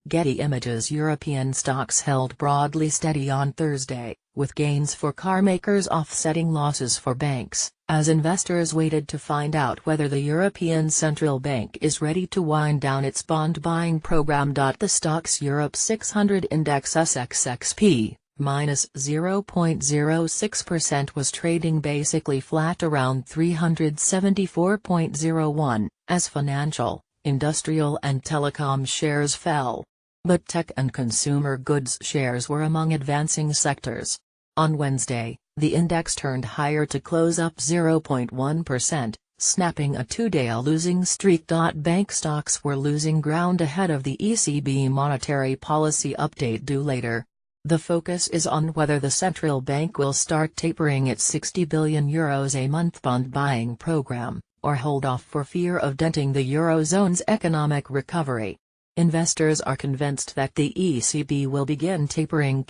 Getty Images. European stocks held broadly steady on Thursday, with gains for car makers offsetting losses for banks, as investors waited to find out whether the European Central Bank is ready to wind down its bond buying program. The Stoxx Europe 600 index SXXP, minus 0.06%, was trading basically flat around 374.01, as financial, industrial and telecom shares fell. But tech and consumer goods shares were among advancing sectors. On Wednesday, the index turned higher to close up 0.1%, snapping a two-day losing streak. Bank stocks were losing ground ahead of the ECB monetary policy update due later. The focus is on whether the central bank will start tapering its €60 billion a month bond buying program, or hold off for fear of denting the Eurozone's economic recovery. Investors are convinced that the ECB will begin tapering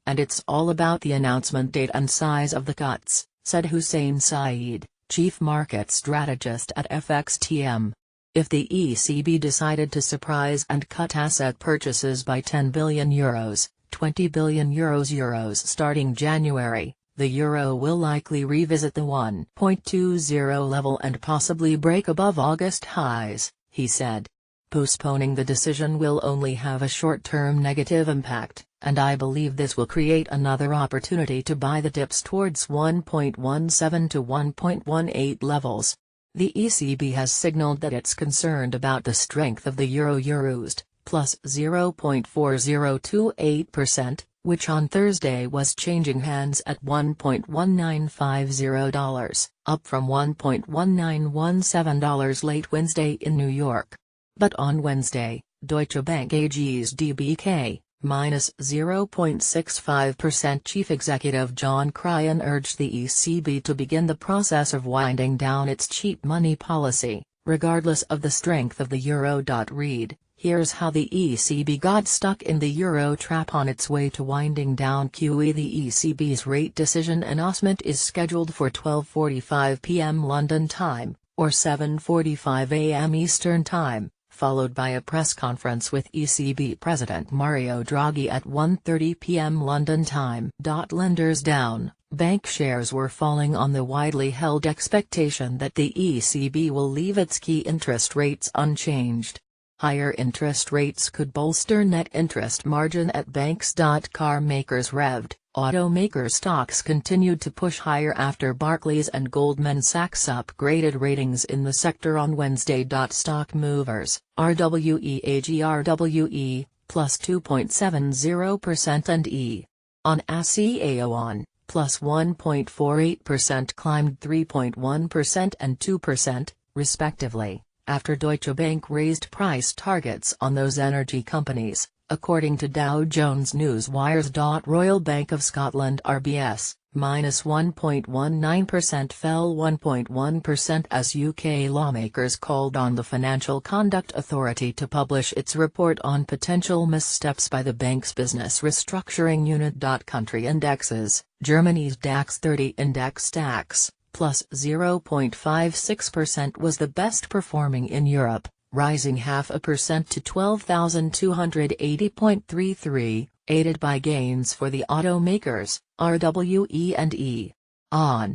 and it's all about the announcement date and size of the cuts, said Hussein Saeed, chief market strategist at FXTM. If the ECB decided to surprise and cut asset purchases by €10 billion, €20 billion starting January, the euro will likely revisit the 1.20 level and possibly break above August highs, he said. Postponing the decision will only have a short-term negative impact, and I believe this will create another opportunity to buy the dips towards 1.17 to 1.18 levels. The ECB has signaled that it's concerned about the strength of the euro. Eurozone, plus 0.4028%, which on Thursday was changing hands at $1.1950, up from $1.1917 late Wednesday in New York. But on Wednesday, Deutsche Bank AG's DBK, minus 0.65%. Chief Executive John Cryan urged the ECB to begin the process of winding down its cheap money policy, regardless of the strength of the euro. Read, here's how the ECB got stuck in the euro trap on its way to winding down QE. The ECB's rate decision announcement is scheduled for 12:45 p.m. London time, or 7:45 a.m. Eastern Time, followed by a press conference with ECB President Mario Draghi at 1:30 p.m. London time. Lenders down, bank shares were falling on the widely held expectation that the ECB will leave its key interest rates unchanged. Higher interest rates could bolster net interest margin at banks. Car makers revved, automaker stocks continued to push higher after Barclays and Goldman Sachs upgraded ratings in the sector on Wednesday. Stock movers, RWE, plus 2.70%, and E.On E.On, plus 1.48%, climbed 3.1% and 2%, respectively, after Deutsche Bank raised price targets on those energy companies, according to Dow Jones Newswires. Royal Bank of Scotland (RBS), minus 1.19%, fell 1.1% as UK lawmakers called on the Financial Conduct Authority to publish its report on potential missteps by the bank's business restructuring unit. Country indexes, Germany's DAX 30 index DAX, plus 0.56%, was the best performing in Europe, rising 0.5% to 12,280.33, aided by gains for the automakers, RWE and E.On.